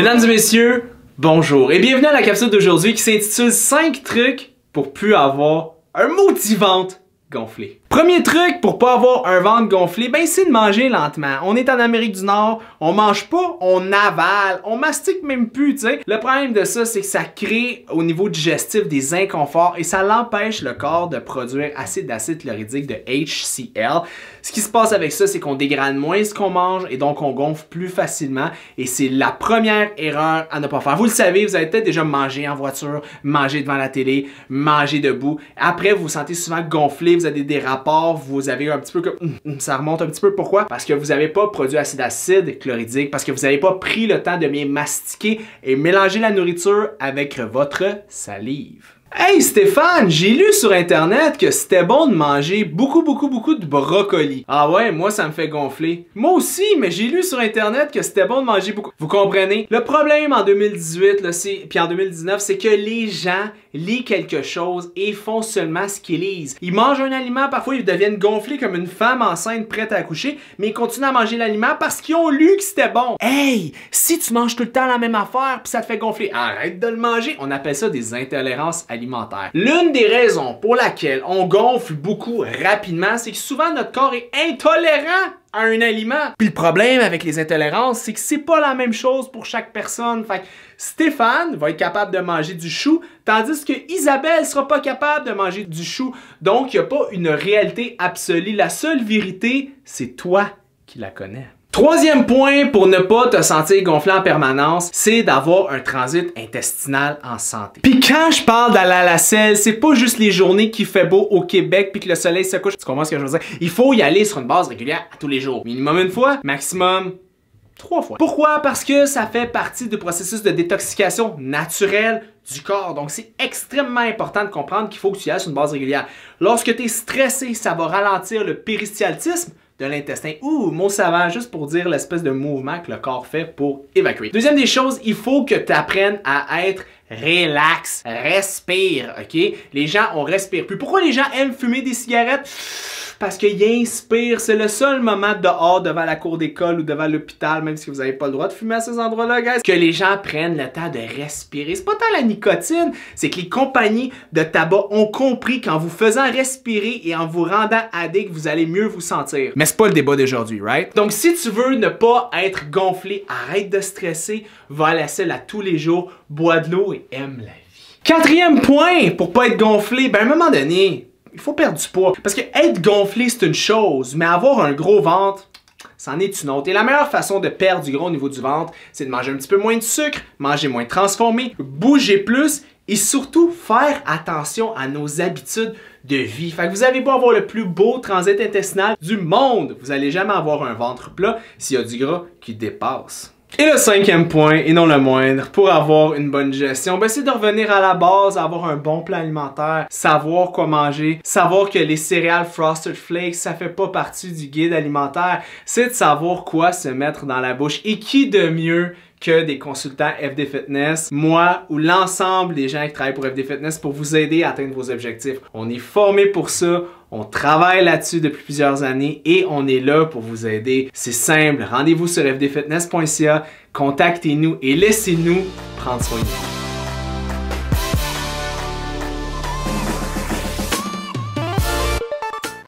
Mesdames et messieurs, bonjour et bienvenue à la capsule d'aujourd'hui qui s'intitule 5 trucs pour plus avoir un maudit ventre gonflé. Premier truc pour pas avoir un ventre gonflé, ben c'est de manger lentement. On est en Amérique du Nord, on mange pas, on avale, on mastique même plus, tu sais. Le problème de ça, c'est que ça crée au niveau digestif des inconforts et ça l'empêche le corps de produire assez d'acide chlorhydrique de HCl. Ce qui se passe avec ça, c'est qu'on dégrade moins ce qu'on mange et donc on gonfle plus facilement et c'est la première erreur à ne pas faire. Vous le savez, vous avez peut-être déjà mangé en voiture, mangé devant la télé, mangé debout. Après, vous vous sentez souvent gonflé, vous avez des rapports, vous avez un petit peu comme ça remonte un petit peu. Pourquoi? Parce que vous n'avez pas produit assez d'acide chlorhydrique, parce que vous n'avez pas pris le temps de bien mastiquer et mélanger la nourriture avec votre salive. Hey Stéphane, j'ai lu sur internet que c'était bon de manger beaucoup de brocoli. Ah ouais, moi ça me fait gonfler. Moi aussi, mais j'ai lu sur internet que c'était bon de manger beaucoup. Vous comprenez? Le problème en 2018, là, puis en 2019, c'est que les gens lisent quelque chose et font seulement ce qu'ils lisent. Ils mangent un aliment, parfois ils deviennent gonflés comme une femme enceinte prête à accoucher, mais ils continuent à manger l'aliment parce qu'ils ont lu que c'était bon. Hey, si tu manges tout le temps la même affaire puis ça te fait gonfler, arrête de le manger. On appelle ça des intolérances alimentaires. L'une des raisons pour laquelle on gonfle beaucoup rapidement, c'est que souvent notre corps est intolérant à un aliment. Puis le problème avec les intolérances, c'est que c'est pas la même chose pour chaque personne. Fait que Stéphane va être capable de manger du chou, tandis que Isabelle sera pas capable de manger du chou. Donc, il n'y a pas une réalité absolue. La seule vérité, c'est toi qui la connais. Troisième point pour ne pas te sentir gonflé en permanence, c'est d'avoir un transit intestinal en santé. Puis quand je parle d'aller à la selle, c'est pas juste les journées qu'il fait beau au Québec puis que le soleil se couche. Tu comprends ce que je veux dire? Il faut y aller sur une base régulière tous les jours. Minimum une fois, maximum 3 fois. Pourquoi? Parce que ça fait partie du processus de détoxication naturelle du corps. Donc, c'est extrêmement important de comprendre qu'il faut que tu y ailles sur une base régulière. Lorsque tu es stressé, ça va ralentir le péristaltisme de l'intestin. Ouh, mot savant, juste pour dire l'espèce de mouvement que le corps fait pour évacuer. Deuxième des choses, il faut que tu apprennes à être relax, respire, ok? Les gens, on respire plus. Pourquoi les gens aiment fumer des cigarettes? Parce qu'ils inspirent. C'est le seul moment dehors, devant la cour d'école ou devant l'hôpital, même si vous n'avez pas le droit de fumer à ces endroits-là, guys, que les gens prennent le temps de respirer. C'est pas tant la nicotine, c'est que les compagnies de tabac ont compris qu'en vous faisant respirer et en vous rendant addict, vous allez mieux vous sentir. Mais c'est pas le débat d'aujourd'hui, right? Donc, si tu veux ne pas être gonflé, arrête de stresser, va à la selle à tous les jours, bois de l'eau et aime la vie. Quatrième point pour pas être gonflé, ben à un moment donné, il faut perdre du poids. Parce que être gonflé, c'est une chose, mais avoir un gros ventre, c'en est une autre. Et la meilleure façon de perdre du gras au niveau du ventre, c'est de manger un petit peu moins de sucre, manger moins transformé, bouger plus et surtout faire attention à nos habitudes de vie. Fait que vous avez beau avoir le plus beau transit intestinal du monde, vous n'allez jamais avoir un ventre plat s'il y a du gras qui dépasse. Et le cinquième point, et non le moindre, pour avoir une bonne gestion, ben c'est de revenir à la base, avoir un bon plan alimentaire, savoir quoi manger, savoir que les céréales Frosted Flakes, ça fait pas partie du guide alimentaire, c'est de savoir quoi se mettre dans la bouche. Et qui de mieux que des consultants FD Fitness, moi ou l'ensemble des gens qui travaillent pour FD Fitness pour vous aider à atteindre vos objectifs. On est formé pour ça, on travaille là-dessus depuis plusieurs années et on est là pour vous aider. C'est simple, rendez-vous sur fdfitness.ca, contactez-nous et laissez-nous prendre soin de vous.